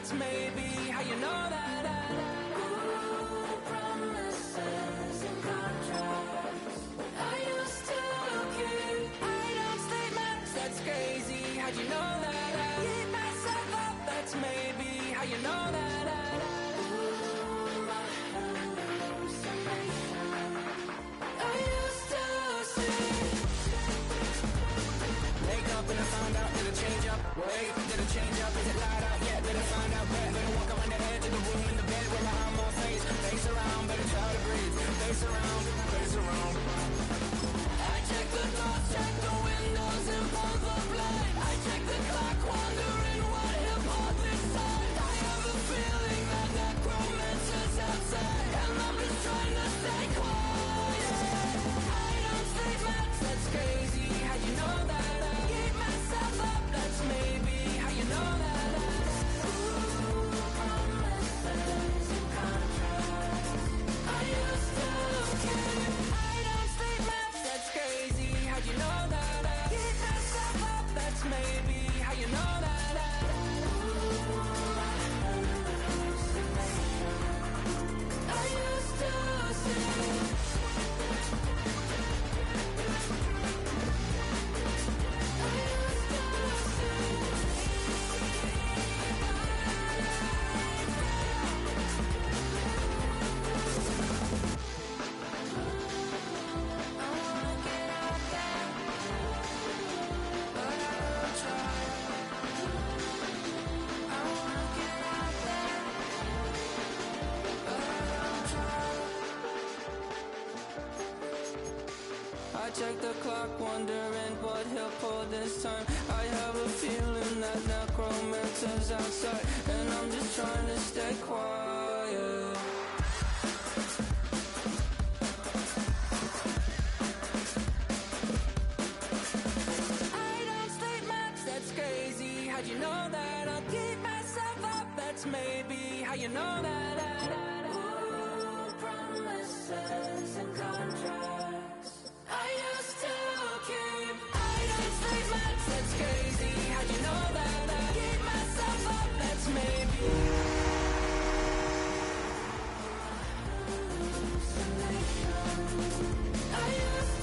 that's maybe how you know that. Ooh, promises and contracts. I used to keep items, statements, that's crazy. How'd you know that? Keep myself up, that's maybe how you know that. Ooh, my hallucination. I used to see. Wake up and I found out, did it change up? Wait, did it change up? Is it light up? Yeah, did I find out? Better walk around the edge of the room in the bed with my arm on face. Face around, better try to breathe. Face around, face around. I check the doors, check the windows and pull the blind. I check the clock, wondering what he'll pull this time. I have a feeling that necromancer's outside, and I'm just trying to stay quiet. I don't say much, that's crazy. How'd you know that? Keep myself up, that's maybe how you know that. Ooh, promises and contracts. I used to keep items, statements, that's crazy. How'd you know that? Keep myself up, that's maybe how you know that. Ooh, my hallucination. I used to see. I check the clock, wondering what he'll pull this time. I have a feeling that necromancer's outside, and I'm just trying to stay quiet. Items, statements, that's crazy. How'd you know that? I'll keep myself up, that's maybe how you know that. Ooh, promises and contracts. I used to keep items, statements, that's crazy. How'd you know that? Keep myself up, that's maybe hallucination. I used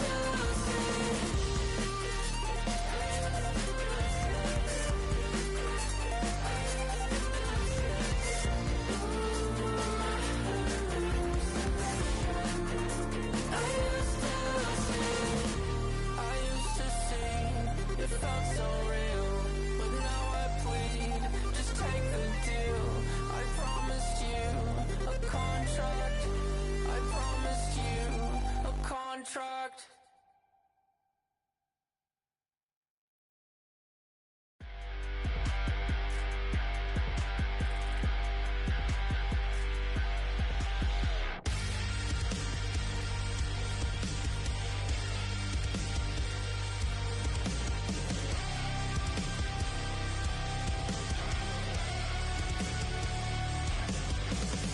to see. It felt so real, but now I plead, just take the deal. I promised you a contract. I promised you a contract.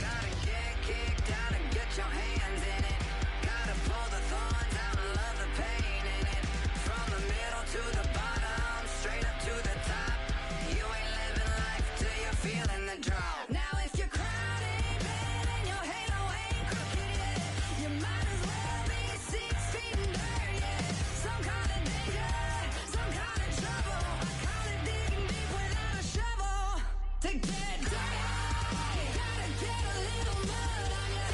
Gotta get kicked out and get your hands in it. Gotta pull the thorns out and love the pain in it. From the middle to the bottom, straight up to the top. You ain't living life till you're feeling the drop. Now if your crown ain't bad and your halo ain't crooked yet, you might as well be 6 feet in dirt yet. Some kind of danger, some kind of trouble. I call it digging deep without a shovel. To get dirty, you gotta get a little mud on you.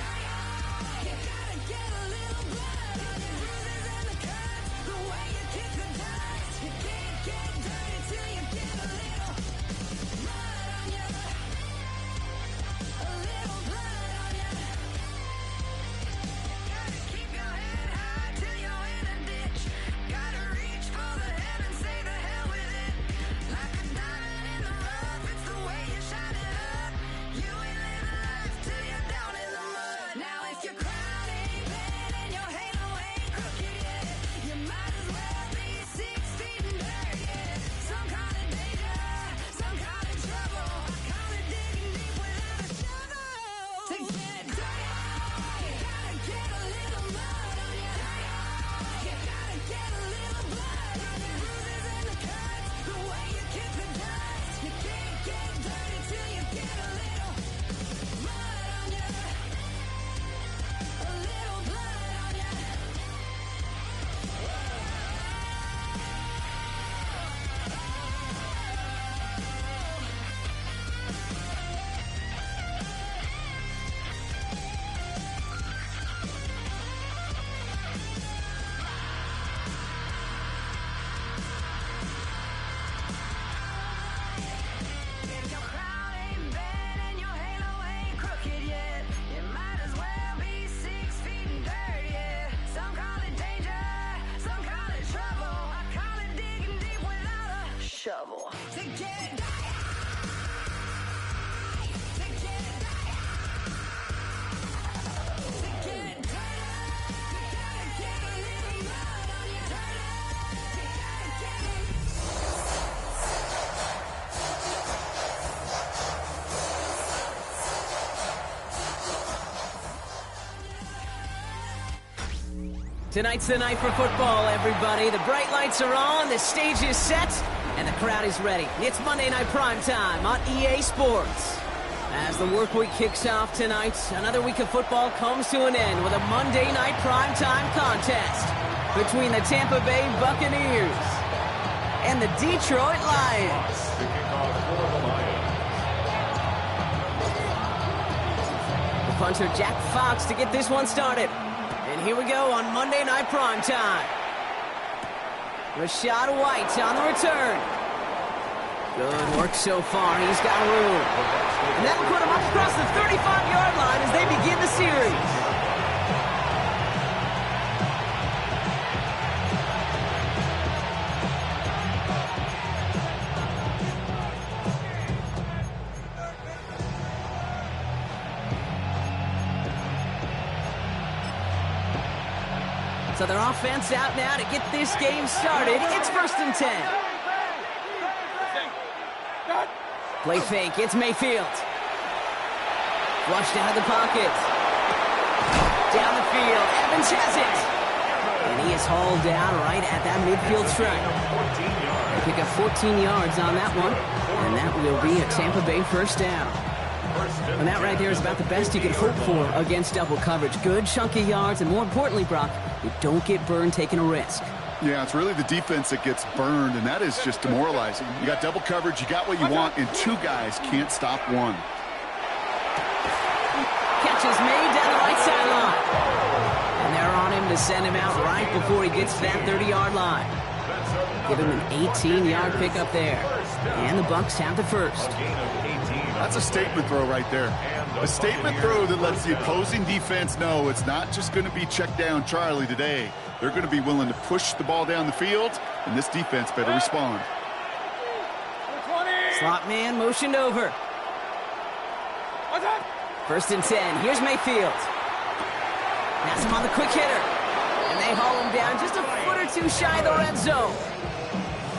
You gotta get a little blood on your bruises and the cuts. The way you kick the dust, you can't get dirty till you get a little mud on you. A little blood on you. Gotta keep your head high till you're in a ditch. Gotta reach for the heavens, say the hell with it. Like a diamond in the rough, it's the way you shine. Tonight's the night for football, everybody. The bright lights are on, the stage is set, and the crowd is ready. It's Monday Night Primetime on EA Sports. As the work week kicks off tonight, another week of football comes to an end with a Monday Night Primetime contest between the Tampa Bay Buccaneers and the Detroit Lions. The punter, Jack Fox, to get this one started. And here we go on Monday Night Primetime. Rashad White on the return. Good work so far. He's got room. And that'll put him up across the 35-yard line as they begin the series. So their offense out now to get this game started. It's 1st and 10. Play fake. It's Mayfield. Flushed out of the pocket. Down the field. Evans has it. And he is hauled down right at that midfield stripe. They pick up 14 yards on that one. And that will be a Tampa Bay first down. And that right there is about the best you can hope for against double coverage. Good chunky yards, and more importantly, Brock, you don't get burned taking a risk. Yeah, it's really the defense that gets burned, and that is just demoralizing. You got double coverage, you got what you want, and two guys can't stop one. Catch is made down the right sideline. And they're on him to send him out right before he gets to that 30-yard line. Give him an 18-yard pickup there. And the Bucs have the first. That's a statement throw right there. A statement throw that lets the opposing defense know it's not just going to be check down Charlie today. They're going to be willing to push the ball down the field, and this defense better respond. Slot man motioned over. 1st and 10. Here's Mayfield. Pass him on the quick hitter. And they haul him down just a foot or two shy of the red zone.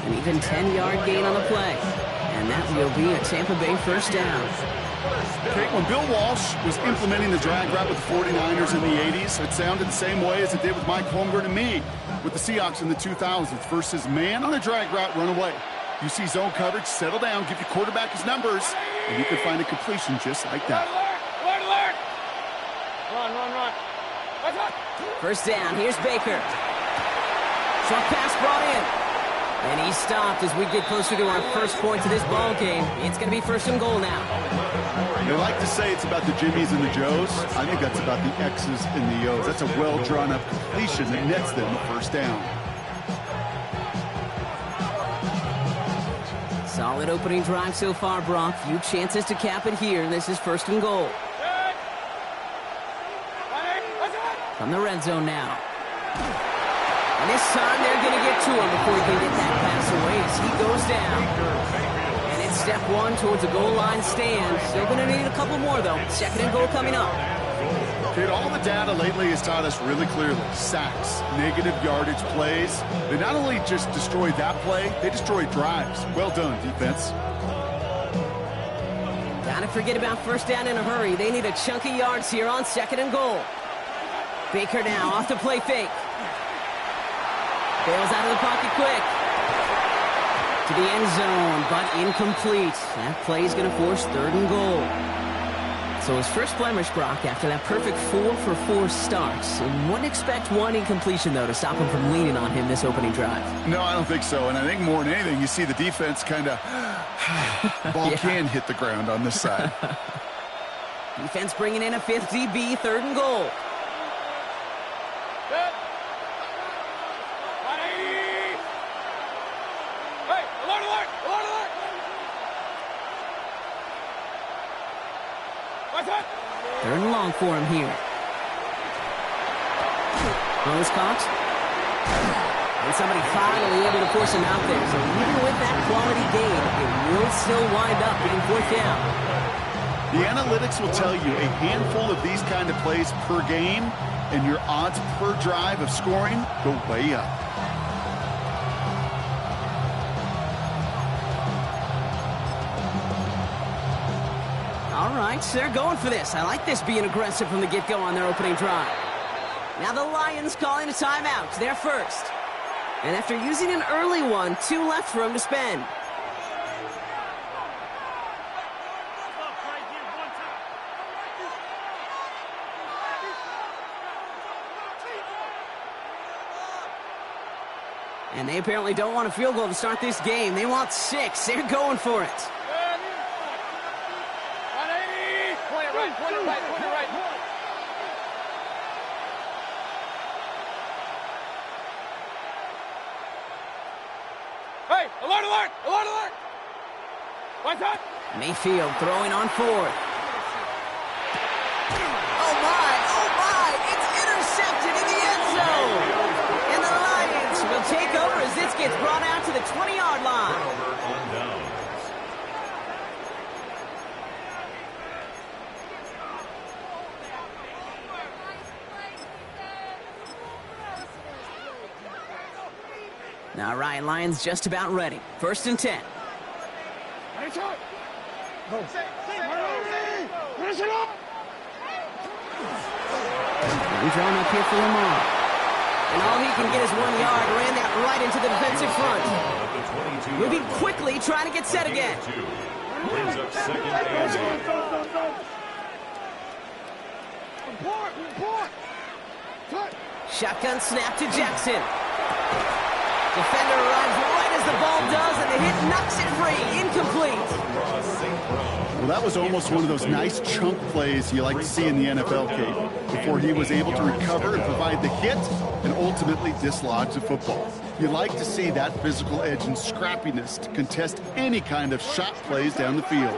An even 10-yard gain on the play. And that will be a Tampa Bay first down. Okay, when Bill Walsh was implementing the drag route with the 49ers in the 80s, it sounded the same way as it did with Mike Holmgren and me with the Seahawks in the 2000s versus man on a drag route, run away. You see zone coverage, settle down, give your quarterback his numbers, and you can find a completion just like that. Run. First down, here's Baker. Short pass brought in. And he stopped as we get closer to our first point to this ball game. It's going to be 1st and goal now. They like to say it's about the Jimmies and the Joes. I think that's about the X's and the O's. That's a well-drawn-up completion that nets them a first down. Solid opening drive so far, Brock. Few chances to cap it here. This is 1st and goal. From the red zone now. And this time they're going to get to him before he can get that pass away as he goes down. And it's step one towards a goal line stand. Still going to need a couple more, though. 2nd and goal coming up. Kid, all the data lately has taught us really clearly. Sacks, negative yardage plays. They not only just destroyed that play, they destroyed drives. Well done, defense. Gotta forget about first down in a hurry. They need a chunky yards here on 2nd and goal. Baker now off to play fake. Bails out of the pocket quick. To the end zone, but incomplete. That play is going to force 3rd and goal. So his first blemish, Brock, after that perfect 4-for-4 starts. And wouldn't expect one incompletion, though, to stop him from leaning on him this opening drive. No, I don't think so. And I think more than anything, you see the defense kind of... ball can hit the ground on this side. Defense bringing in a 5th DB, 3rd and goal. Third and long for him here. Close caught. And somebody finally able to force him out there. So even with that quality gain, it will still wind up being 4th down. The analytics will tell you a handful of these kind of plays per game, and your odds per drive of scoring go way up. All right, so they're going for this. I like this being aggressive from the get-go on their opening drive. Now the Lions calling a timeout. They're first. And after using an early one, 2 left for them to spend. And they apparently don't want a field goal to start this game. They want 6. They're going for it. 180. Point it right, point it right, point it right. Hey, alert, alert, alert, alert. One time. Mayfield throwing on 4th. Oh my, it's intercepted in the end zone. And the Lions will take over as this gets brought out to the 20-yard line. All right, Lions just about ready. 1st and 10. And drawn up here for Lamar. And all he can get is 1 yard. Ran that right into the defensive front. Moving quickly, trying to get set again. Brings up 2nd and 8. Shotgun snap to Jackson. Defender arrives right as the ball does, and the hit knocks it free. Incomplete. Well, that was almost one of those nice chunk plays you like to see in the NFL, Kate, before he was able to recover and provide the hit and ultimately dislodge the football. You like to see that physical edge and scrappiness to contest any kind of shot plays down the field.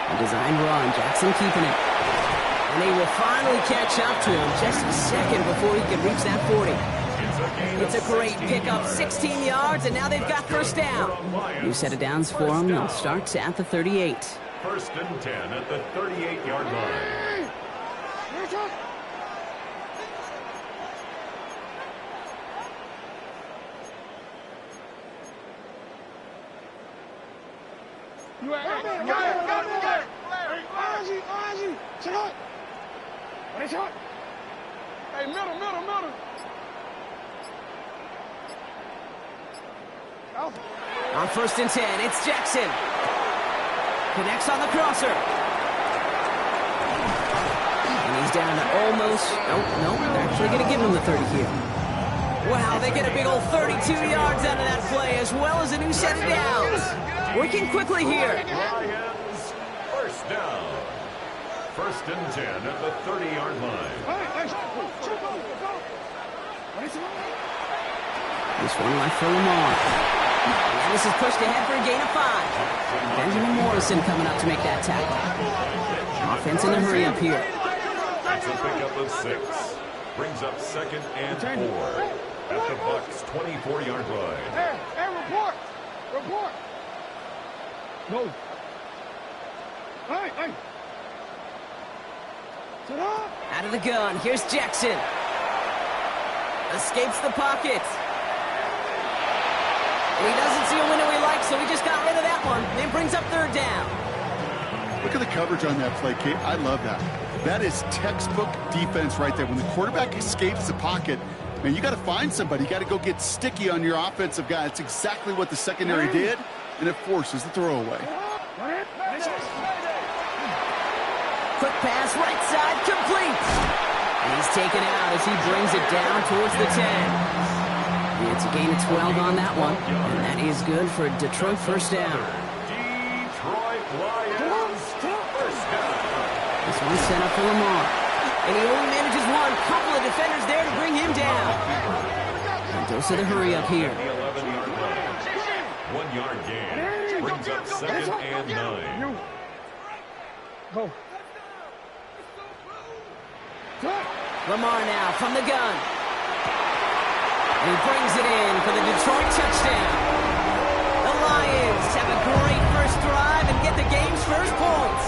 A design run, Jackson keeping it. And he will finally catch up to him just a second before he can reach that 40. It's a great pickup, 16 yards, and now they've got 1st down. New set of downs for them. They'll start at the 38. 1st and 10 at the 38-yard line. Hey, middle. On 1st and 10, it's Jackson. Connects on the crosser. And he's down to almost... Oh, no, they're actually going to give him the 30 here. Wow, they get a big old 32 yards out of that play, as well as a new set of downs. Working quickly here. Lions, 1st down. 1st and 10 at the 30-yard line. This one left for Lamar. And this is pushed ahead for a gain of 5. Benjamin Morrison coming up to make that tackle. Offense in a hurry up here. That's a pickup of 6. Brings up 2nd and 4 at the Bucs' 24-yard line. Hey, report. No. Hey. Out of the gun, here's Jackson. Escapes the pocket. And he doesn't see a window he likes, so he just got rid of that one. Then brings up 3rd down. Look at the coverage on that play, Kate. I love that. That is textbook defense right there. When the quarterback escapes the pocket, man, you got to find somebody. You got to go get sticky on your offensive guy. It's exactly what the secondary did, and it forces the throwaway. Quick pass, right side, complete. And he's taken out as he brings it down towards the 10. It's a gain of 12 on that one, and that is good for Detroit 1st down. Detroit Lions, 1st down. This one's set up for Lamar. And he only manages one. Couple of defenders there to bring him down. And goes to the hurry up here. The 11-yard line. 1-yard gain. Brings up 2nd and 9. Go. Lamar now from the gun. And he brings it in for the Detroit touchdown. The Lions have a great first drive and get the game's first points.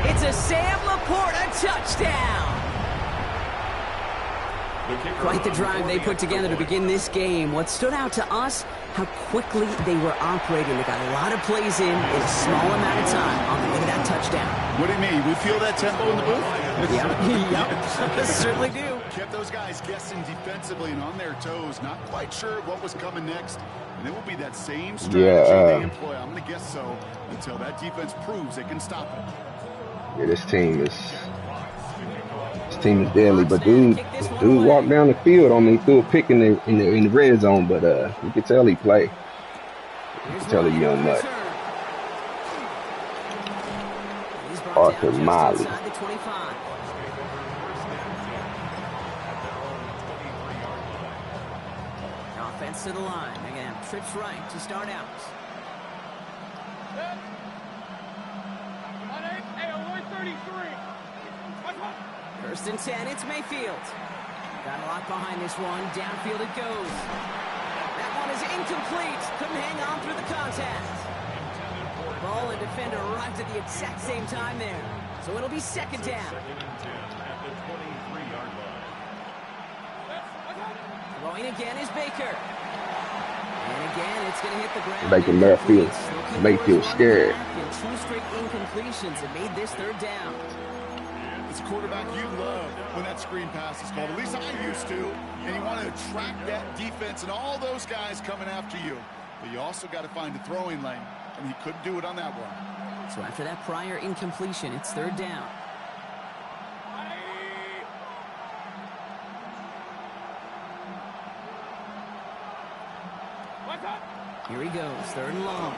It's a Sam Laporta touchdown. Quite the drive they put together to begin this game. What stood out to us, how quickly they were operating. They got a lot of plays in a small amount of time on the way to that touchdown. What do you mean? We feel that tempo in the booth? Yep, certainly do. Kept those guys guessing defensively and on their toes, not quite sure what was coming next. And it will be that same strategy they employ. I'm going to guess so until that defense proves they can stop it. Yeah, this team is deadly. But dude walked down the field on me, threw a pick in the red zone. But you can tell he played. You can tell he young nut. Arthur Miley. Offense to the line. Again, trips right to start out. Hey, alert 33. First and 10, it's Mayfield. Got a lot behind this one. Downfield it goes. That one is incomplete. Couldn't hang on through the contact. Ball and defender arrived at the exact same time there. So it'll be second down. Throwing again is Baker. And again, it's going to hit the ground. Making Mayfield scared. And 2 straight incompletions have made this third down. It's a quarterback you love when that screen pass is called. At least I used to. And you want to attract that defense and all those guys coming after you. But you also got to find a throwing lane. And he couldn't do it on that one. So after that prior incompletion, it's third down. Here he goes, third and long.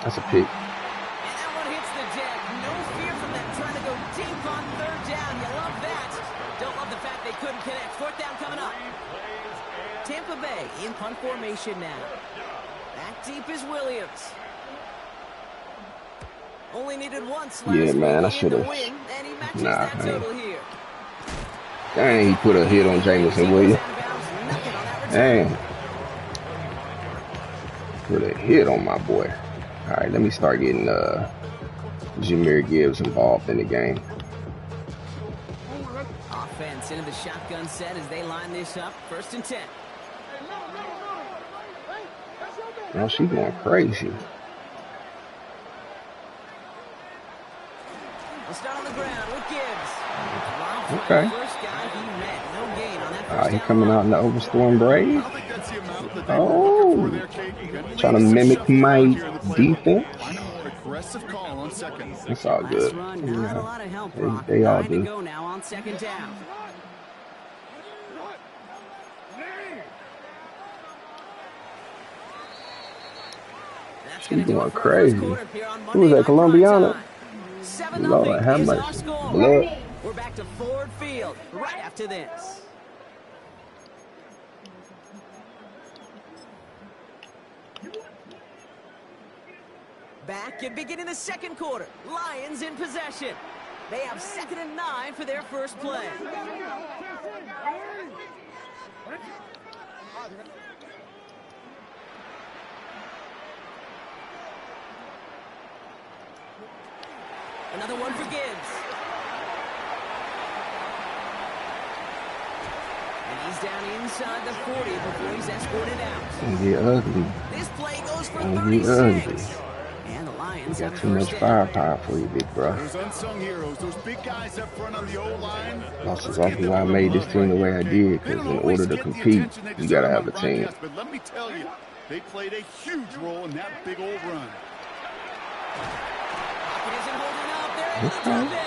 That's a pick. And that one hits the deck. No fear from them trying to go deep on third down. You love that. Don't love the fact they couldn't connect. Fourth down coming up. Tampa Bay in punt formation now. Back deep is Williams. Only needed once last Yeah, man, I week should have. to win, and he matches that total here. Dang, he put a hit on Jameson Williams. Dang. Put a hit on my boy. All right, let me start getting Jahmyr Gibbs involved in the game. Offense into the shotgun set as they line this up. First and 10. Oh, she's going crazy. We'll start on the ground with Gibbs. Okay. First guy he met. No gain on that first He down coming run. out in the Overstorm Brave. I don't think that's the amount that they Oh. were looking for there, Kate. Trying to mimic my defense. Aggressive call on second. It's all Last good. run, You not a know, lot of help, Brock. they all 9 to do. go now on second down. That's gonna He's do going it for our first crazy. quarter here on Who was Monday that, Night Colombiana? Primetime. 7-0 Lord, have is our mercy. score. Blood. We're back to Ford Field right after this. Back and beginning the second quarter. Lions in possession. They have 2nd and 9 for their first play. Another one for Gibbs. And he's down inside the 40 before he's escorted out. Gonna get ugly. This play goes for Gonna get ugly. 36. And the Lions You have got a too much first down. firepower for you, big bro. Those unsung heroes, those big guys up front on the O-line. That's exactly why I made this team the way I did, because in order to compete, you got to have a team. But let me tell you, they played a huge role in that big old run. It isn't holding up. They're able to drop it.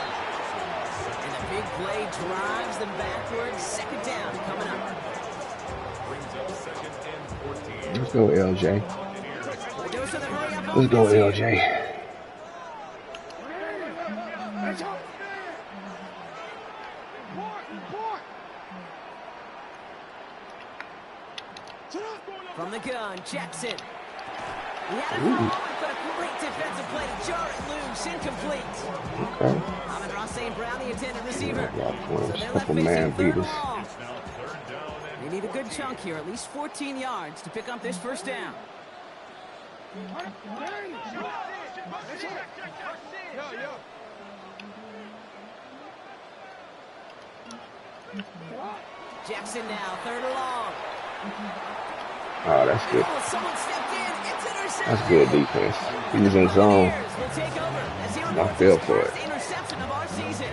And the big play drives them backwards. Second down coming up. Let's go, LJ. Dose of the hurry up Let's go, offense here. LJ. From the gun, Jackson. He had a moment, but a great defensive play to jar it loose. Incomplete. Okay. Amon-Ra St. Brown, the intended receiver. Yeah, So they're left couple facing man third beaters. and long. They need a good chunk here, at least 14 yards to pick up this first down. Jackson now, 3rd and long. Oh, that's good. Oh, someone stepped in. It's intercepted. That's good defense. He was in zone. I fell for it. Interception of our season.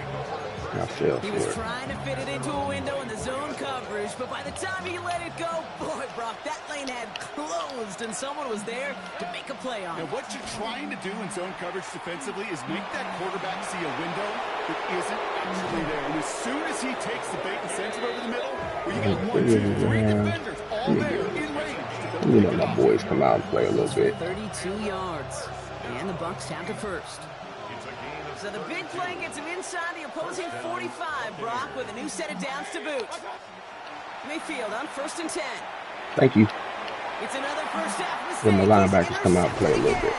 I fell He for was it. trying to fit it into a window in the zone coverage, but by the time he let it go, boy, Brock, that lane had closed, and someone was there to make a play on it. And what you're trying to do in zone coverage defensively is make that quarterback see a window that isn't actually there. And as soon as he takes the bait and sends it over the middle, well, you got 1, 2, 3 defenders all there in range. You know my boys come out and play a little bit. 32 yards, and the Bucs have the first. So the big play gets him inside the opposing 45, Brock, with a new set of downs to boot. Mayfield on 1st and 10. Thank you. It's another first half mistake. When the linebackers come out and play a little bit.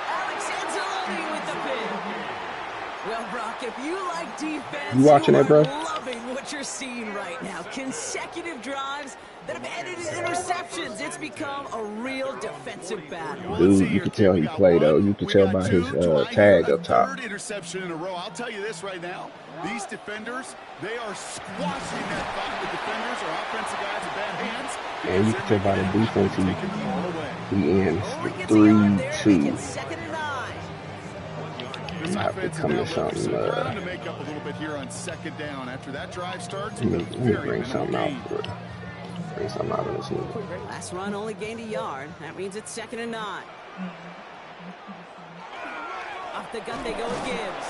Alex Anzalone with the pin. Well, Brock, if you like defense, You watching that, bro? loving what you're seeing right now. Consecutive drives that have ended in interceptions. It's become a real defensive battle. Dude, you can tell he played, though. You can tell by his tag up top. 3rd interception in a row. I'll tell you this right now. These defenders, they are squashing that thought. The defenders are offensive guys in bad hands. And you can tell by the defense he ends Only gets a yard there, 3-2. making 2nd and 9. This Have to offense come to now something, trying to make up a little bit here on 2nd down. After that drive starts, Let with me a very bring minimal something out gain. for it. Bring something out of this movie. Last run only gained a yard. That means it's 2nd and 9. Off the gut they go with Gibbs.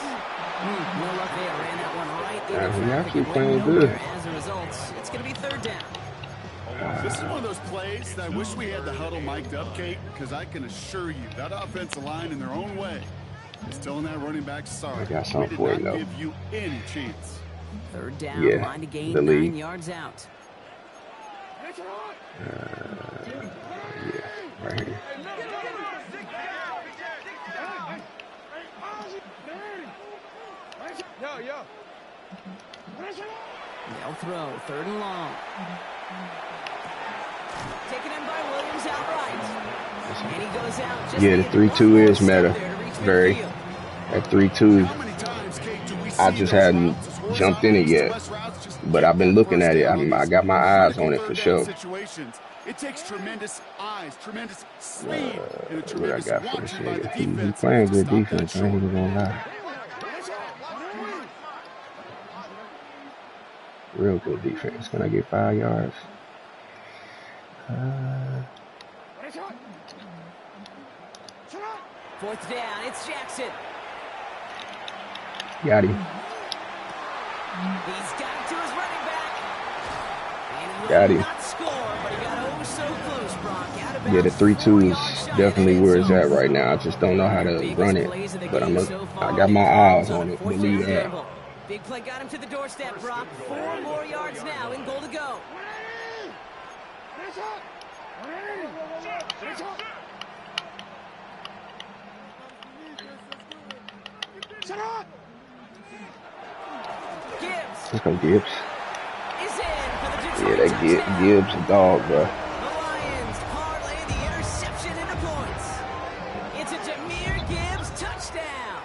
No luck there. Ran that one right in Yeah, he the actually traffic. playing It went good. nowhere. As a result, it's going to be 3rd down. This is one of those plays that I wish we had the huddle mic'd up, Kate, because I can assure you that offensive line in their own way is telling that running back, sorry, I got we something did for you, not though. give you any chance. 3rd down, Yeah, line to gain the 9 lead. yards out. Yeah, right here. They'll throw. 3rd and long. Taken in by Williams outright. And he goes out. Just Yeah, the 3-2 is meta. Very. At 3-2, How many times, Kate, do we I see just those hadn't routes as jumped in it horizontal yet. west routes just But I've been get looking that at it. first down I on got my eyes these on it for third sure. down situations. It takes tremendous eyes, tremendous speed, and a What I tremendous got for this watching by the nigga? He defense playing to good stop that defense. I short. ain't even gonna lie. Real good defense. Can I get 5 yards? 4th down. It's Jackson. Got him. He's got it to his running back. And he Got will him. not score, but he got oh so close, Brock. Out of Yeah, the bounds, 3-2 4 is yards shy of definitely the where end it's zone. at right now. I just don't know how to Biggest run it. plays of the But game so I far. got my eyes on a it. 4th Believe down that. gamble. Big play got him to the doorstep, Brock. 4 more yards now in goal to go. Gibbs Let's go, Gibbs. is in for the Yeah, Detroit that touchdown. Gibbs a dog, bro. The Lions parlay the interception into points. It's a Jahmyr Gibbs touchdown.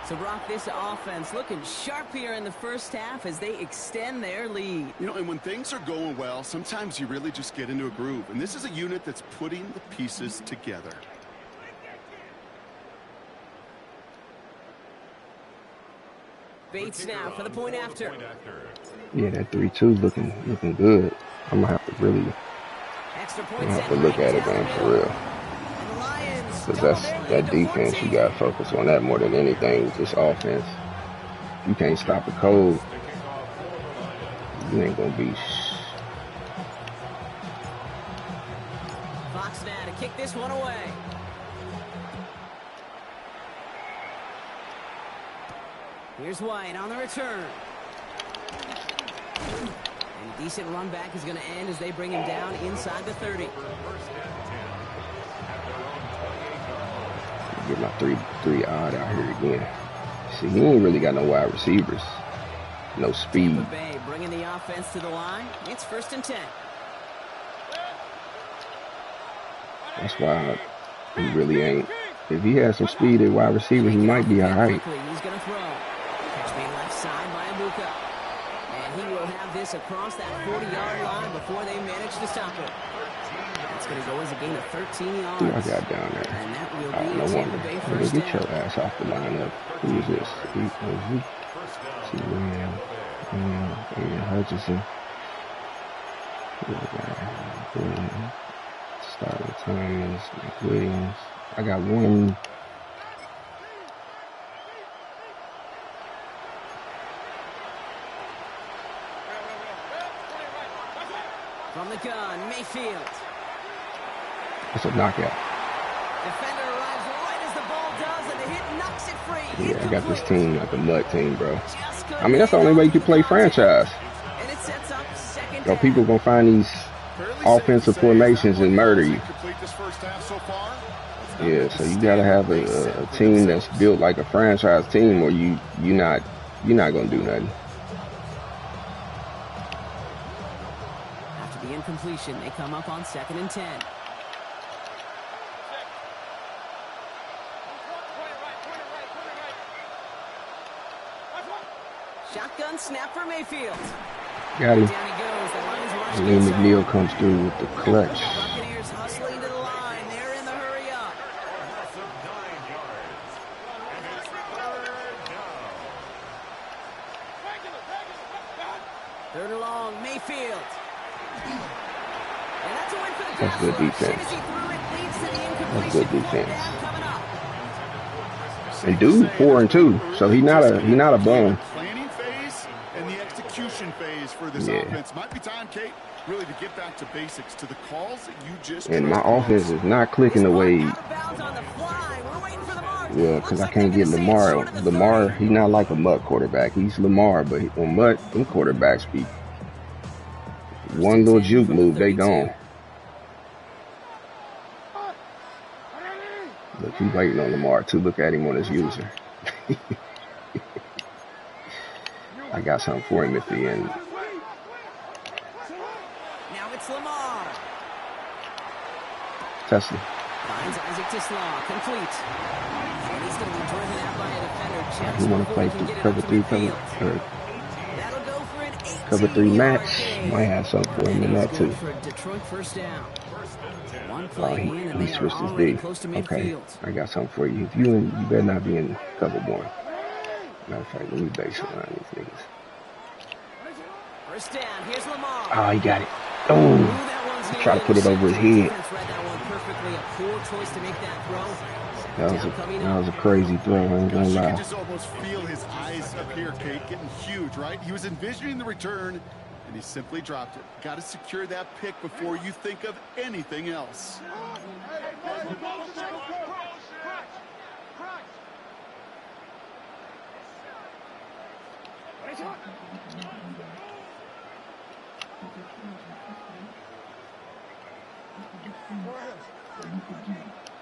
So, Brock, this offense looking sharp here in the first half as they extend their lead. You know, and when things are going well, sometimes you really just get into a groove. And this is a unit that's putting the pieces together. Bates now for the point after. Yeah, that 3-2 looking good. I'm gonna have to really Extra I'm points gonna have to in look right at it, down man, the for middle. real. And the Lions Because double that's their lead that to defense. You 14. gotta focus on that more than anything. With this offense, you can't stop the code. You ain't gonna be. Fox now to kick this one away. Here's White on the return. And a decent run back is going to end as they bring him down inside the 30. Get my three odd out here again. See, he ain't really got no wide receivers. no speed. Tampa Bay bringing the offense to the line. It's 1st and 10. That's why he really ain't. If he has some speed at wide receiver, he might be all right. He's going to throw. Catch made left side by Abuka. And he will have this across that 40-yard line before they manage to stop it. That's going to go as a gain of 13 yards. Who I got down there? And that will be No Tampa wonder. Bay Nigga, first get down. your ass off the lineup. Who is this? Aiden Hutchinson. Starting Thomas, Williams. I got one. From the gun, Mayfield. It's a knockout. Defender arrives right as the ball does, and the hit knocks it free. Yeah, I got this team like a mud team, bro. Just I mean, that's the only way you can play franchise. And it sets up second You know, down. people gonna find these offensive formations and murder you. Yeah, so you gotta have a team that's built like a franchise team, or you're not gonna do nothing. After the incompletion, they come up on 2nd and 10. Shotgun snap for Mayfield. Got him. Down he goes. The line's rushed And then inside. McNeil comes through with the clutch. Buccaneers hustling to the line. They're in the hurry up. Third and long, Mayfield. And that's a win for the That's good pass rush. defense. As he threw it, leads to the That's good incompletion. Fourth defense. down coming up. And dude 4-2, so he not a bum. Planning phase and the execution phase for this Yeah. offense. Might be time, Kate, really to get back to basics, to the calls that you just And my offense is not clicking the way. Out of bounds on the fly. We're waiting for the mark. Well, because I can't get Lamar. Lamar, he's not like a Mutt quarterback. He's Lamar, but on Mutt, them quarterbacks be one little juke move, they gone. Look, he's waiting on Lamar too. Look at him on his user. I got something for him at the end. Now it's Lamar. Tesla. Finds Isaac to Slaw. Complete. And he's going to be driven out by a defender just You want to before play he can get it cover up to 3, midfield. That'll go for an cover 3 18-yard match. gain. Might have something for him in And that he's too. going for a Detroit first down. One Oh, play in, and he they are switched his already D. close to Okay, midfield. I got something for you. If you better not be in cover 1. Matter of fact, let me base around these niggas. First down. Here's Lamar. Oh, he got it. Ooh, Oh, that one's near try to put it over his head. Defense read that one perfectly. A poor choice to make that throw. That was a crazy throw. I ain't gonna You lie. can just almost feel his eyes up here, Kate, getting huge, right? He was envisioning the return, and he simply dropped it. Got to secure that pick before you think of anything else.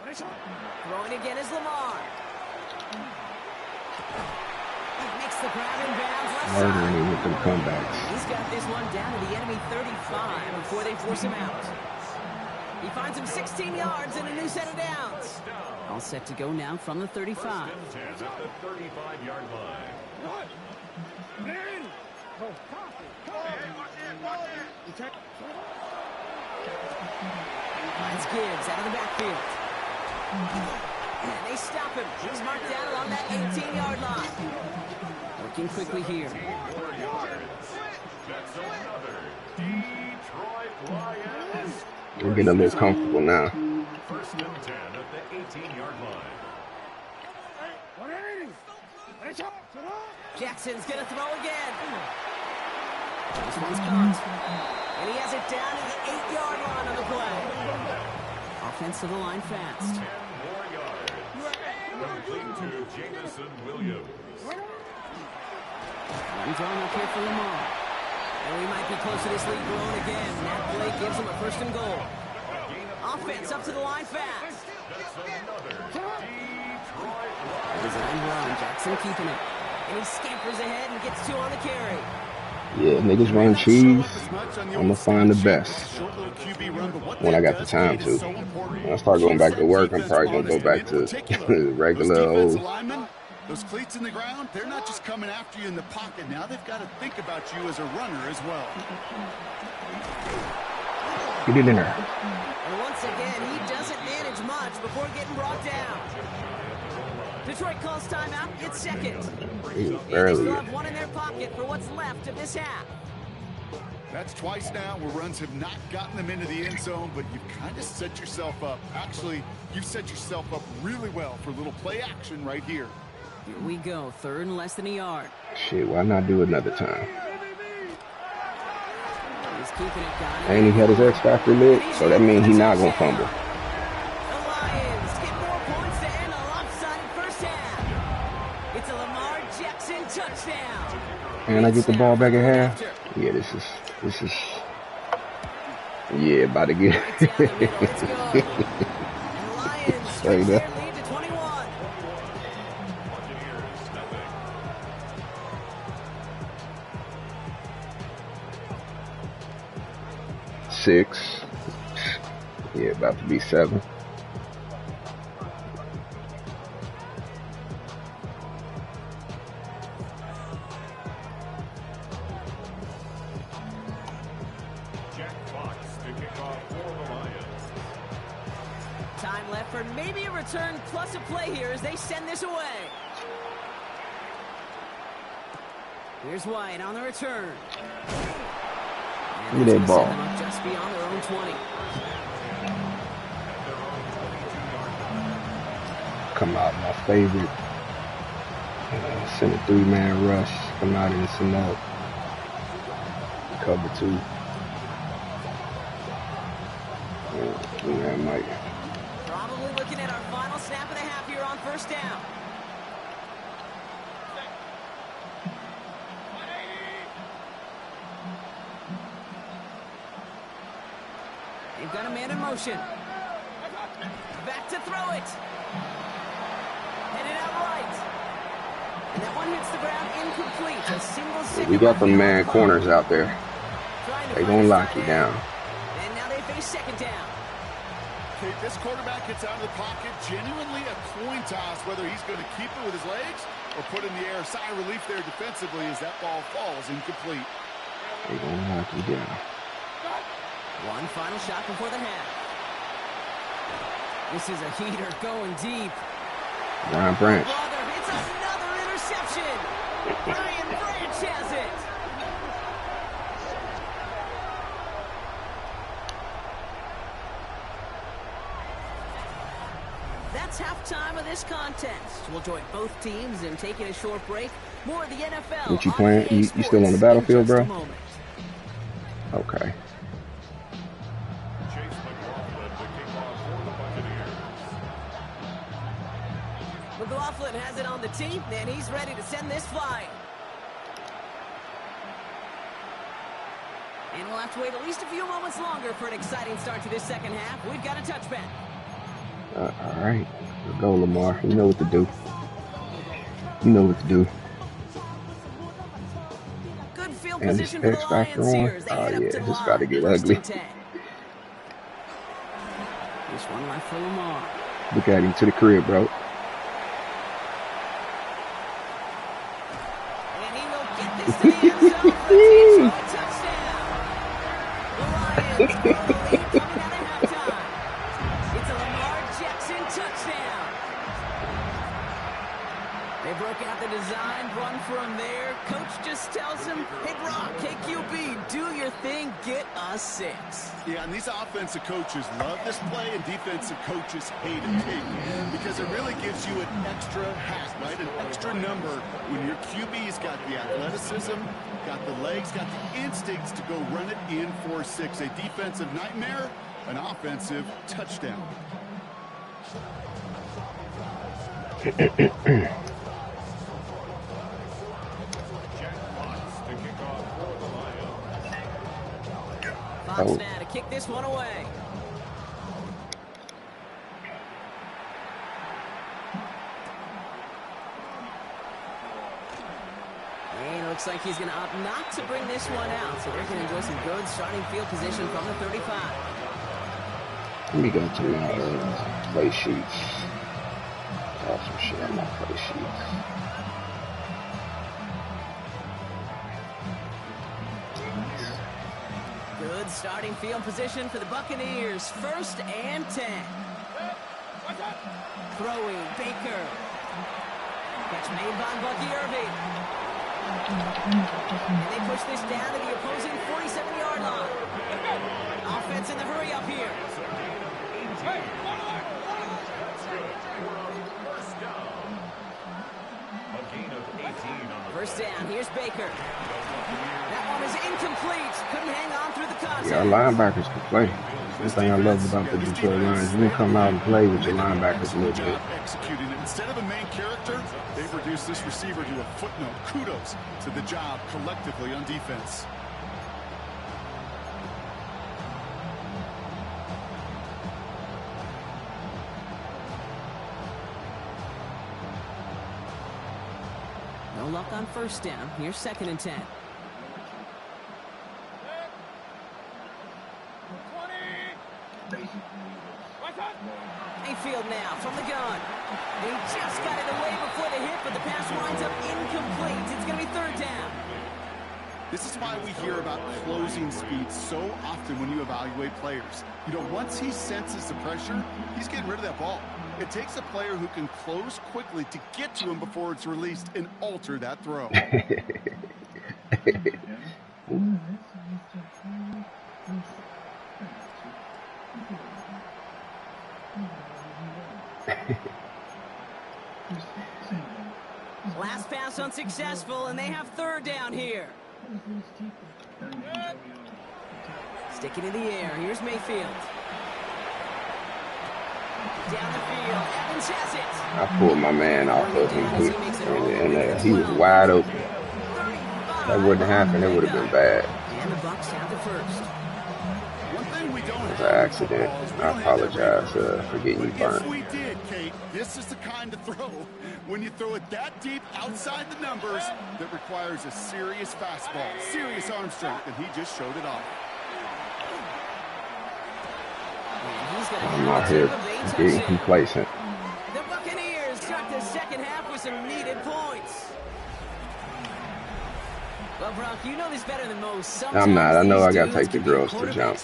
Throwing again is Lamar. Makes the grab in bounds left Murdering side. him with them comebacks. He's got this one down to the enemy 35 before they force him out. He finds him 16 yards and a new set of downs. All set to go now from the 35. At the 35-yard line. Finds Gibbs out of the backfield. And they stop him. He's marked down along that 18-yard line. Working quickly here. 4 yards. That's another Detroit Lions. We're getting a little comfortable now. First and 10 at the 18-yard line. Jackson's going to throw again. This one's caught. And he has it down to the 8-yard line on the play. Offense to the line fast. 10 more yards. Complete to Jameson Williams. Run drawn up here for Lamar. And we might be close to this lead growing again. That play gives him a first and goal. Offense up to the line fast. That's another Detroit Lions. There's an end run. Jackson keeping it. And he scampers ahead and gets 2 on the carry. Yeah, niggas run cheese. I'm gonna find the best when I got the time to. When I start going back to work, I'm probably gonna go back to regular old. Those cleats in the ground, they're not just coming after you in the pocket. Now they've got to think about you as a runner as well. Get it in there. And once again, he doesn't manage much before getting brought down. Detroit calls timeout. It's second. He And they barely. still have 1 in their pocket for what's left of this half. That's twice now where runs have not gotten them into the end zone, but you've kind of set yourself up. Actually, you've set yourself up really well for a little play action right here. Here we go. 3rd and less than a yard. Shit, why not do it another time? He's keeping it down. And he had his X Factor lit, so that means he's not gonna fumble. The Lions get more points to end a lopsided first half. It's a Lamar Jackson touchdown. And I get the ball back at half. Yeah, this is. Yeah, about to get. Straight up. 6. Yeah, about to be 7. Time left for maybe a return plus a play here as they send this away. Here's White on the return. Look at that ball. Just beyond their own 20. Come out, my favorite. Send a 3-man rush. Come out and send out. Cover 2. Yeah, Mike. Probably looking at our final snap of the half here on first down. They've got a man in motion. Back to throw it. Headed out right. And that one hits the ground incomplete. A single signal. We got some man corners out there. They gonna lock you down. And now they face second down. Okay, this quarterback gets out of the pocket. Genuinely a coin toss whether he's going to keep it with his legs or put in the air. Sigh of relief there defensively as that ball falls incomplete. They gonna knock you down. One final shot before the half. This is a heater going deep. Ryan Branch. Brother, it's another interception. Ryan Branch has it. That's halftime of this contest. We'll join both teams in taking a short break. More of the NFL. What you playing? You still on the battlefield, bro? Okay. McLaughlin has it on the tee, and he's ready to send this flying. And we'll have to wait at least a few moments longer for an exciting start to this second half. We've got a touchback. All right. Let's go, Lamar. You know what to do. You know what to do. Good field And this position for the X Factor Lions on. here as they Oh, head yeah. up to It's the about to line. get First ugly. and 10. This one left for Lamar. Look at him to the crib, bro. And he will get this to the end zone for a Detroit touchdown. The Lions with the lead coming out of halftime. It's a Lamar Jackson touchdown. They broke out the design run from there. Coach just tells him, hey, Brock, hey, QB, do your thing, get us 6. Yeah, and these offensive coaches love this play, and defensive coaches hate it because it really gives you an extra hat, right? An extra number when your QB's got the athleticism, got the legs, got the instincts to go run it in for 6. A defensive nightmare, an offensive touchdown. Fox now to kick this one away. looks like he's going to opt not to bring this one out, so they're going to enjoy some good starting field position from the 35. Let me go to my play sheets. Some shit on my play sheets. Good starting field position for the Buccaneers. 1st and 10. Throwing, Baker. Catch made by Bucky Irving. And they push this down to the opposing 47-yard line. Offense in the hurry up here. First down, here's Baker. That one is incomplete. Couldn't hang on through the contact. Yeah, our linebackers can play. That's the thing I love about the Detroit Lions. You can come out and play with your linebackers a little bit. Executing it. Instead of a main character, they've reduced this receiver to a footnote. Kudos to the job collectively on defense. No luck on first down. Here's 2nd and 10. Mayfield now from the gun. He just got it away before the hit, but the pass winds up incomplete. It's going to be 3rd down. This is why we hear about closing speed so often when you evaluate players. You know, once he senses the pressure, he's getting rid of that ball. It takes a player who can close quickly to get to him before it's released and alter that throw. Last pass unsuccessful, and they have 3rd down here. Sticking in the air. Here's Mayfield. Down the field. Evans has it. I pulled my man off of him, and he was wide open. That wouldn't happen. It would have been bad. And the Bucs have the first. One thing we don't It was an accident. I apologize for getting you burnt. If we did, Kate, this is the kind of throw when you throw it that deep outside the numbers that requires a serious fastball, serious arm strength, and he just showed it off. I'm not here being complacent. The Buccaneers start the second half with some needed points. Well, Brock, you know this better than most. I'm not. I know I got to take the girls to jump.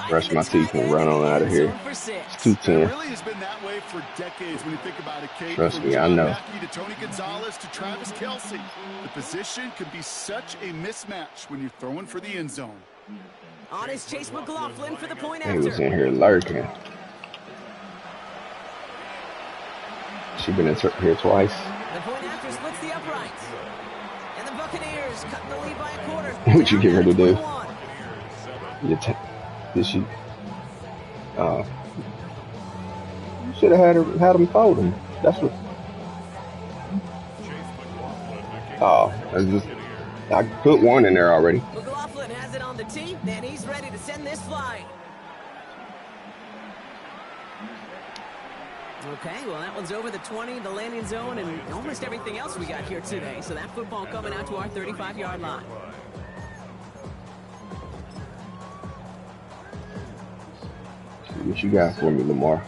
Brush my teeth and run on out of here. It's 2:10. It really has been that way for decades when you think about it, Kate. Trust me, I From John know. Mackey to Tony Gonzalez to Travis Kelce. The position can be such a mismatch when you're throwing for the end zone. On is Chase McLaughlin for the point He was after. in here lurking. She been in here twice. The point after splits the uprights. And the Buccaneers cut the lead by a quarter. What you get her to do? 21. Did she? You should have had him fold him. That's what. Oh, I put one in there already. McLaughlin has it on the tee, and he's ready to send this flying. Okay, well, that one's over the 20, the landing zone, and almost everything else we got here today. So that football coming out to our 35-yard line. See what you got for me, Lamar.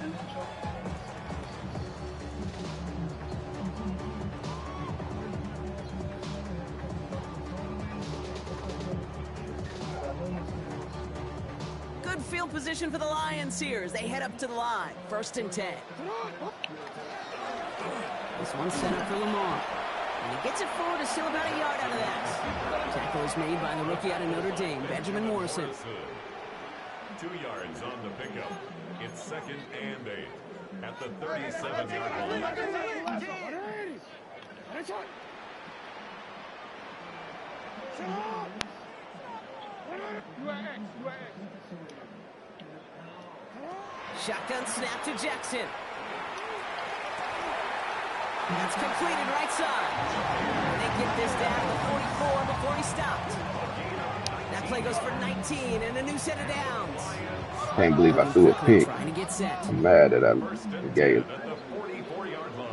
Good field position for the Lions here as they head up to the line. 1st and 10. This one's set up for Lamar. And he gets it forward to still about a yard out of that. Tackle is made by the rookie out of Notre Dame, Benjamin Morrison. 2 yards on the pickup. It's 2nd and 8 at the 37-yard line. Shotgun snap to Jackson. That's completed right side. And they get this down to 44 before he stopped. That play goes for 19 and a new set of downs. Can't believe I threw a pick. Trying to get set. I'm mad that I gave.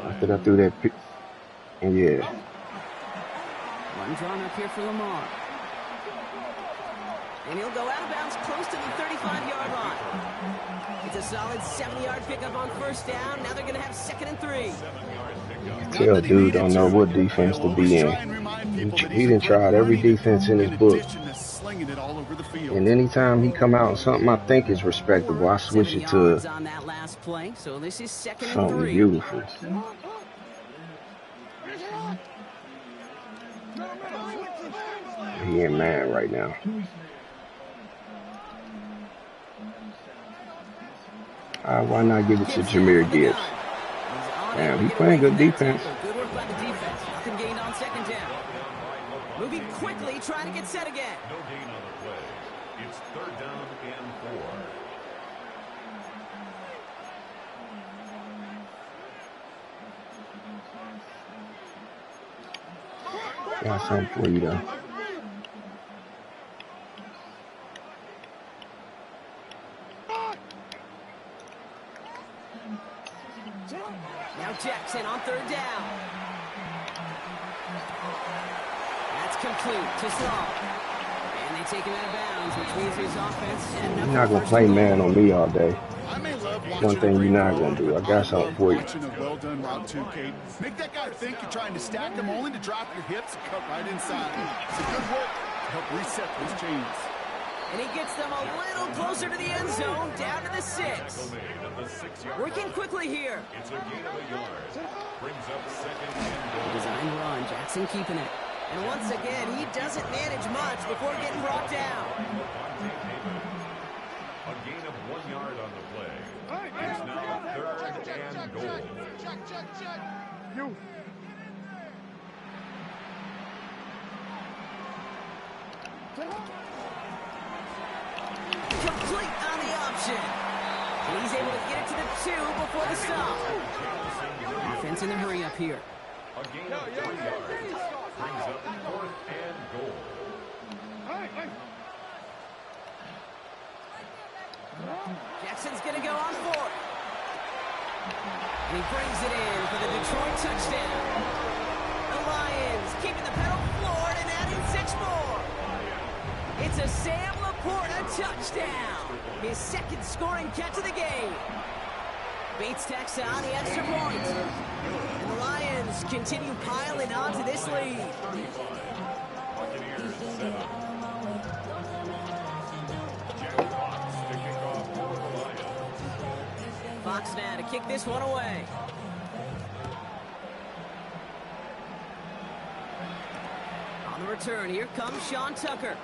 After I threw that pick, and yeah. Run drawn up here for Lamar. And he'll go out of bounds close to the 35-yard line. It's a solid 70-yard pickup on first down. Now they're going to have 2nd and 3. Tell dude don't know what defense to be in. He done tried every defense in his book. And anytime he come out with something I think is respectable, I switch it to something beautiful. He ain't mad right now. Why not give it to Jahmyr Gibbs? Damn, he playing good defense. Good work by the defense. Nothing gained on 2nd down. Moving quickly, trying to get set again. No gain on the play. It's 3rd down and 4. Got something for you though. Now Jackson on 3rd down. That's complete to Slaw. And they take him out of bounds, which means his offense. You're not going to play man on me all day. One thing you're not going to do. I got something for you. Well done route 2, Kate. Make that guy think you're trying to stack them only to drop your hips and cut right inside. It's a good work to help reset those chains. And he gets them a little closer to the end zone, down to the 6. Working quickly here. It's a gain of a yard. Brings up 2nd and goal. Design run, Jackson keeping it. And once again, he doesn't manage much before getting brought down. A gain of 1 yard on the play. It's now 3rd and goal. You. Complete on the option. And he's able to get it to the 2 before the stop. Offense in the hurry up here. A gain of 3 yards. Brings up 4th and goal. Jackson's going to go on 4th. And he brings it in for the Detroit touchdown. The Lions keeping the pedal floored and adding 6 more. It's a Sam Laporta touchdown. His 2nd scoring catch of the game. Bates tacks on the extra point. And the Lions continue piling on to this lead. Buccaneers 7. Jack Fox to kick off for the Lions. Fox now to kick this one away. On the return, here comes Sean Tucker.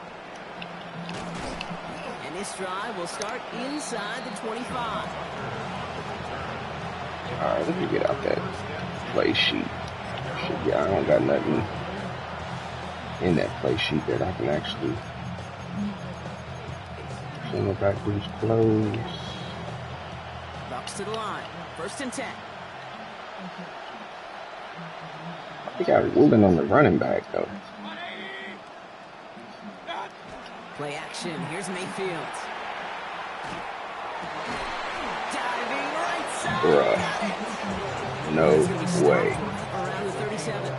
And this drive will start inside the 25. All right, let me get out that play sheet. Yeah, I don't got nothing in that play sheet that I can actually send it back to his clothes. Bucks to the line. 1st and 10. They got Woolen on the running back, though. Play action. Here's Mayfield. Diving right side. Bruh. No way. Around the 37.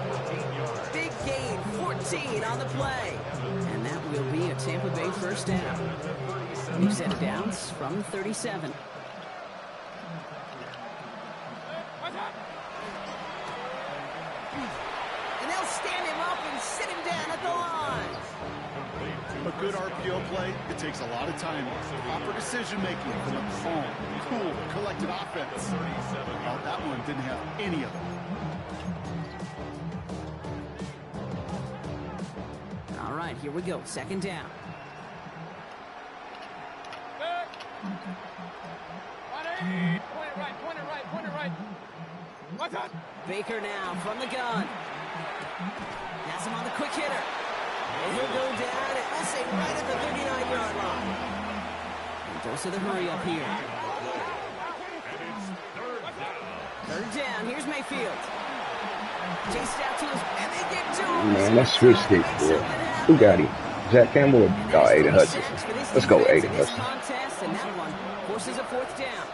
Big gain. 14 on the play. And that will be a Tampa Bay 1st down. New set of downs from the 37. And they'll stand him up and sit him down at the line. A good RPO play, it takes a lot of time. Proper decision-making from a calm, cool, collected offense. Well, that one didn't have any of it. All right, here we go. 2nd down. Point it right. Baker now from the gun. Has him on the quick hitter. And he'll go down, and we'll say right at the 39-yard line. And goes to the hurry up here. 3rd down. Here's Mayfield. Chased out to his, and they get to him. Man, that's switch stick, boy. Who got him? Jack Campbell or Aiden Hutchinson? Let's go, Aiden Hutchinson. Contest, and that one forces a 4th down.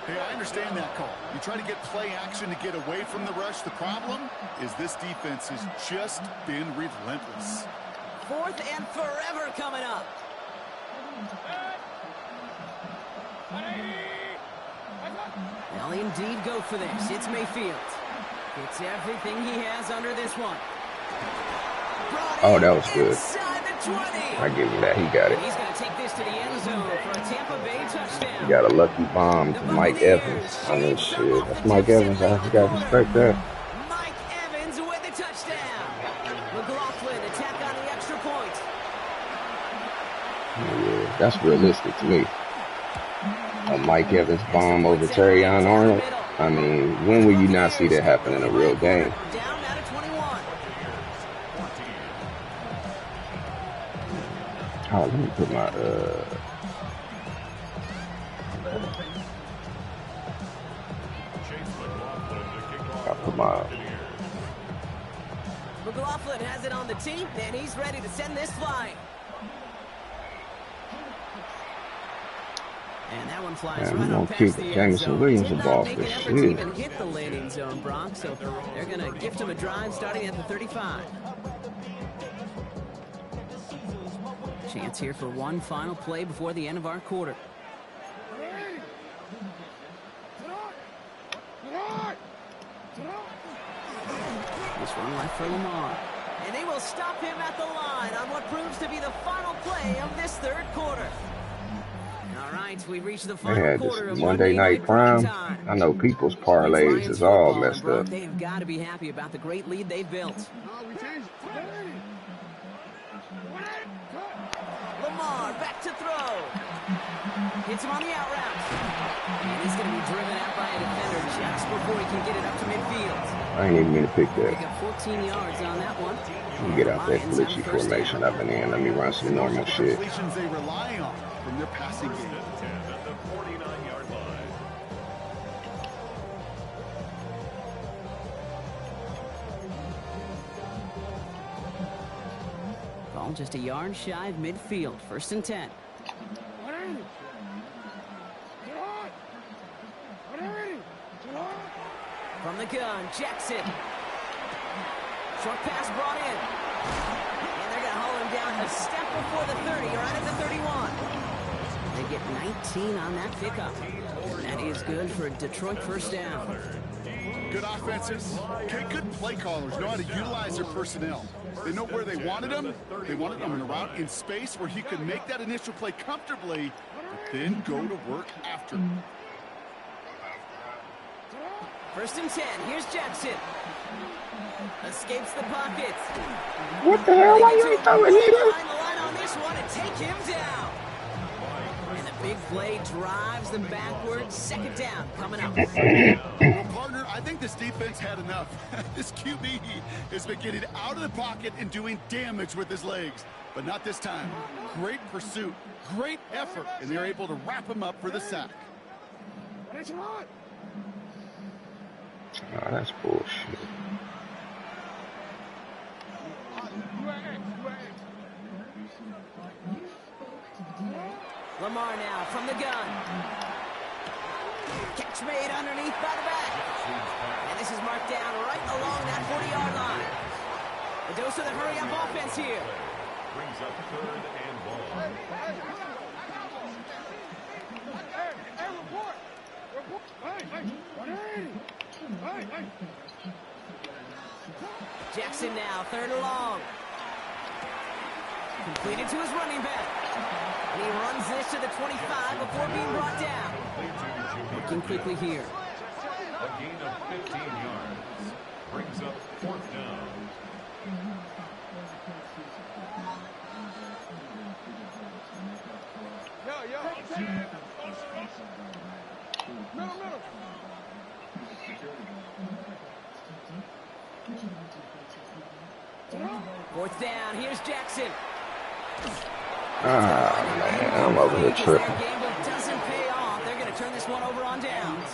Hey, I understand that call. You try to get play action to get away from the rush. The problem is this defense has just been relentless. 4th and forever coming up. They'll indeed go for this. It's Mayfield. It's everything he has under this one. Oh, that was good. Inside the 20. I give him that. He got it. He's going to take this to the end zone for a Tampa Bay touchdown. He got a lucky bomb to Mike Evans. I mean, shit, that's Mike Evans. I got to respect that. Mike Evans with the touchdown. McLaughlin attack on the extra point. Yeah, that's realistic to me. A Mike Evans bomb over Terrion Arnold. I mean, when will you not see that happen in a real game? Down out of 21. Oh, let me put my McLaughlin has it on the tee, and he's ready to send this flying. And that one flies right on past the end zone. Williams Did the not ball make for an effort to even hit the landing zone, Brock, so they're going to gift him a drive starting at the 35. Chance here for one final play before the end of our quarter. This one left for Lamar. And they will stop him at the line on what proves to be the final play of this third quarter. All right, we reached the final quarter of Monday Night Prime. I know people's parlays is all messed up. They've got to be happy about the great lead they've built. Lamar back to throw. Hits him on the out route. And he's going to be driven out by a defender just before he can get it up to midfield. I ain't even going to pick that. Pick up 14 yards on that one. Let me get out that glitchy formation I've been in. Let me run some normal shit. They rely on from their passing game. At the 49-yard line. Ball just a yard shy of midfield. 1st and 10. From the gun, Jackson. Short pass brought in. And they're going to haul him down a step before the 30, or out at the 31. They get 19 on that pickup. That is good for a Detroit 1st down. Good offenses, good play callers know how to utilize their personnel. They know where they wanted them. They wanted them in a route in space where he could make that initial play comfortably, but then go to work after. 1st and 10. Here's Jackson. Escapes the pocket. What the hell? Why you ain't throwing it? Line the line on this one and take him down. And the big play drives them backwards. 2nd down coming up. Well, partner, I think this defense had enough. This QB has been getting out of the pocket and doing damage with his legs, but not this time. Great pursuit, great effort, and they're able to wrap him up for the sack. Oh, that's bullshit. Lamar now from the gun. Catch made underneath by the back. And this is marked down right along that 40-yard line. A dose of the hurry-up offense here. Brings up 3rd and long. Jackson now, 3rd and long. Completed to his running back. And he runs this to the 25 before being brought down. Working quickly here. A gain of 15 yards. Brings up 4th down. Middle. 4th down, here's Jackson. Ah, man, I'm over here tripping. Gamble doesn't pay off. They're going to turn this one over on downs.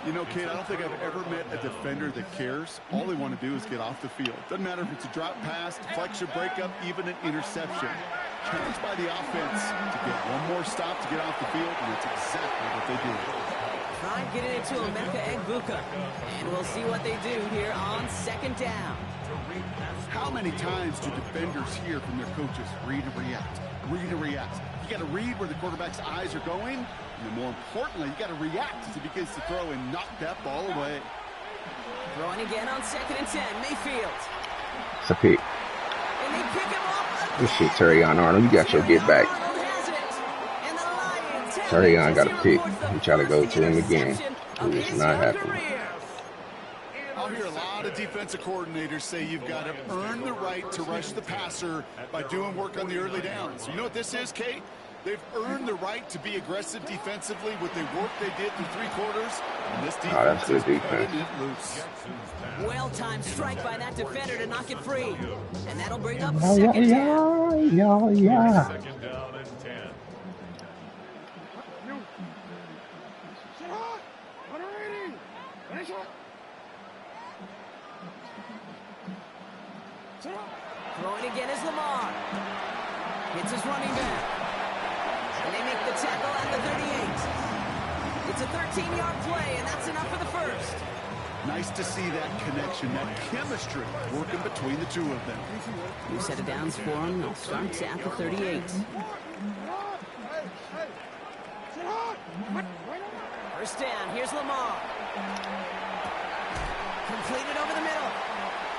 You know, Kate, I don't think I've ever met a defender that cares. All they want to do is get off the field. Doesn't matter if it's a drop pass, deflection, breakup, even an interception. Challenged by the offense to get one more stop to get off the field, and that's exactly what they do. get it into Emeka Egbuka. And we'll see what they do here on second down. How many times do defenders hear from their coaches, read and react, read and react? You got to read where the quarterback's eyes are going, and more importantly, you got to react as he begins to throw and knock that ball away. Throwing again on 2nd and 10, Mayfield. It's a pick. And they pick him up. This shit, Terrion Arnold. You got your get back. Terrion got a pick. He tried to go to him again. It was not happening. I'll hear a lot of defensive coordinators say you've got to earn the right to rush the passer by doing work on the early downs. You know what this is, Kate? They've earned the right to be aggressive defensively with the work they did through 3 quarters. And this defense that's good is defense. cutting it loose. Well-timed strike by that defender to knock it free. And that'll bring up Yeah. Second down and 10. Throwing again is Lamar. Hits his running back. And they make the tackle at the 38. It's a 13-yard play, and that's enough for the first. Nice to see that connection, that chemistry working between the two of them. New set of downs for him. They'll start at the 38. First down. Here's Lamar. Completed over the middle.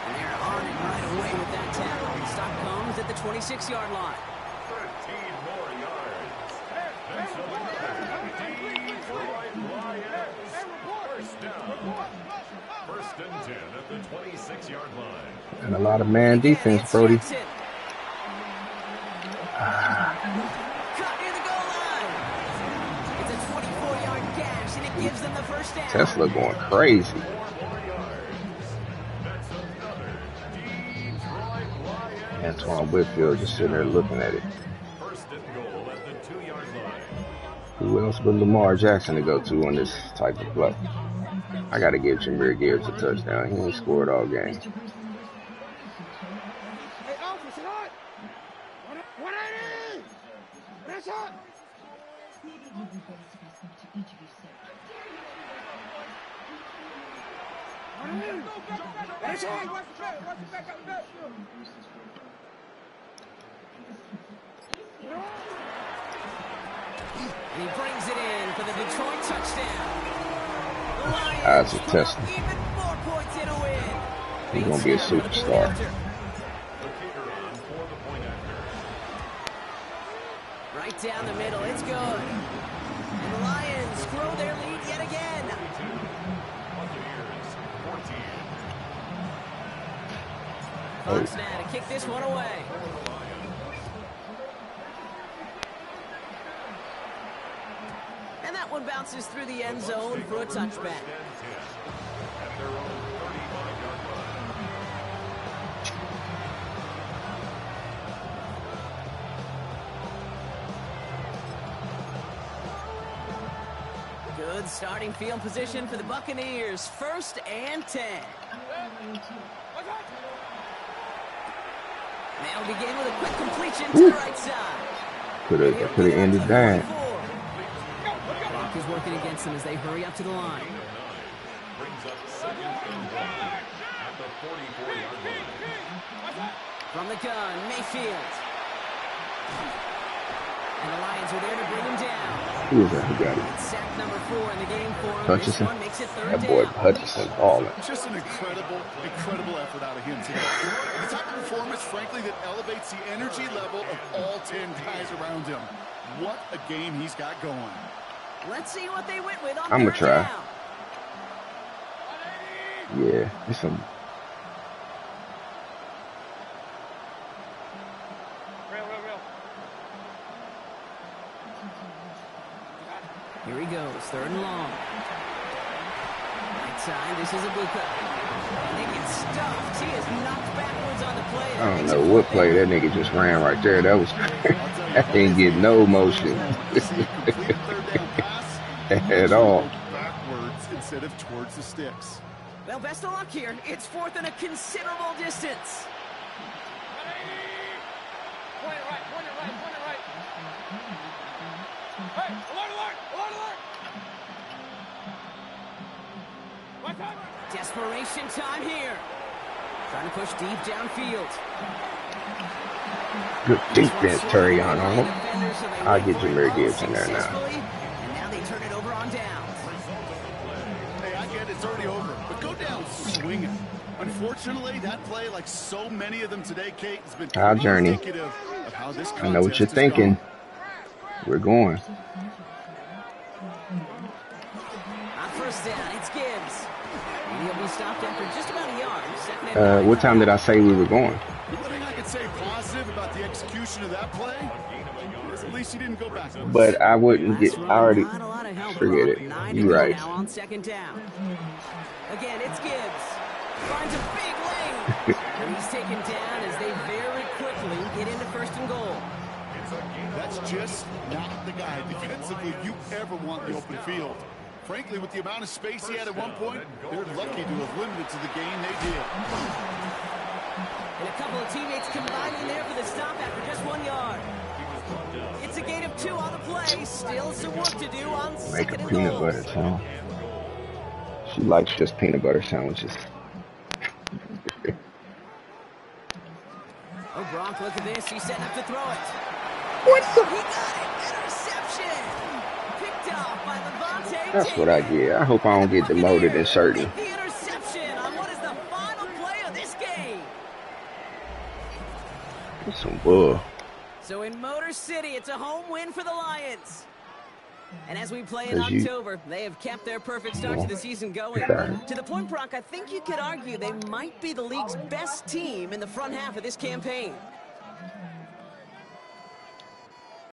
And they're on it right away with that tackle. Stop comes at the 26-yard line. 13 more yards. That's the Detroit Lions. First down. First and 10 at the 26-yard line. And a lot of man defense, Brody. Caught near the goal line. It's a 24-yard gash, and it gives them the first down. Tesla going crazy. 4 more yards. That's another Detroit Lions. Antoine Whitfield just sitting there looking at it. First and goal at the 2-yard line. Who else but Lamar Jackson to go to on this type of play? I got to give Jameer Gibbs a touchdown. He ain't scored all game. Hey, Alpha, sit hot. 180. That's hot. That's hot. And he brings it in for the Detroit touchdown. That's a Tesla. Even more points in a win. He's going to be a superstar. The kicker on for the point after. Right down the middle, it's good. And the Lions grow their lead yet again. Buccaneers 14. Fox now to kick this one away. And that one bounces through the end zone for a touchback. At their own 35-yard line. Good starting field position for the Buccaneers. 1st and 10. They'll begin with a quick completion to the right side. Could have ended that. Clock is working against them as they hurry up to the line. Brings up 2nd and 1 at the 44-yard line. From the gun, Mayfield. And the Lions are there to bring him down. Who is that who got it? It's sack number 4 in the game for him. Hutchinson? This one makes it 3rd That boy down. Hutchinson balling. Just an incredible effort out of him today. The type of performance, frankly, that elevates the energy level of all 10 guys around him. What a game he's got going. Let's see what they went with on I'ma 3rd try. down. Yeah, it's some. Here he goes, 3rd and long. Right side, this is Ibuka. And they get stuffed. He is knocked backwards on the play. I don't know what play that nigga just ran right there. That was that didn't get no motion at all. Backwards instead of towards the sticks. Well, best of luck here. It's 4th and a considerable distance. Point it right. Hey, alert. Desperation time here. Trying to push deep downfield. Good defense, Terry Arnold. I'll get Jameer Gibbs in there now. And now they turn it over on downs. Hey, I get it's already over, but go down swinging. Unfortunately, that play, like so many of them today, Kate, has been Our journey. indicative of how this I know what you're contest has thinking. gone. We're going. On first down, it's Gibbs. And he'll be stopped after just about a yard. Second and 9. What time did I say we were going? The only thing I could say positive about the execution of that play is at least he didn't go back. But I wouldn't get. I already Not a lot of help, forget Brock. it. 9 to You go right. now on second down. Again, it's Gibbs. Finds a big lane. And he's taken down as they very quickly get into first and goal. That's just not the guy defensively you ever want in the open field. Frankly, with the amount of space he had at one point, they're lucky to have limited to the game they did. And a couple of teammates combining there for the stop after just 1 yard. It's a gain of 2 on the play. Still some work to do on Make second a and peanut goal. butter sandwich. She likes just peanut butter sandwiches. Oh, Brock, look at this. He's setting up to throw it. What the? He got it. Interception. Picked off by Levante. That's what I get. I hope I don't get demoted in certain. The interception on what is the final play of this game. That's some bull. So in Motor City, it's a home win for the Lions. And as we play in 'Cause you- October, they have kept their perfect start to the season going. Okay. To the point, Brock, I think you could argue they might be the league's best team in the front half of this campaign.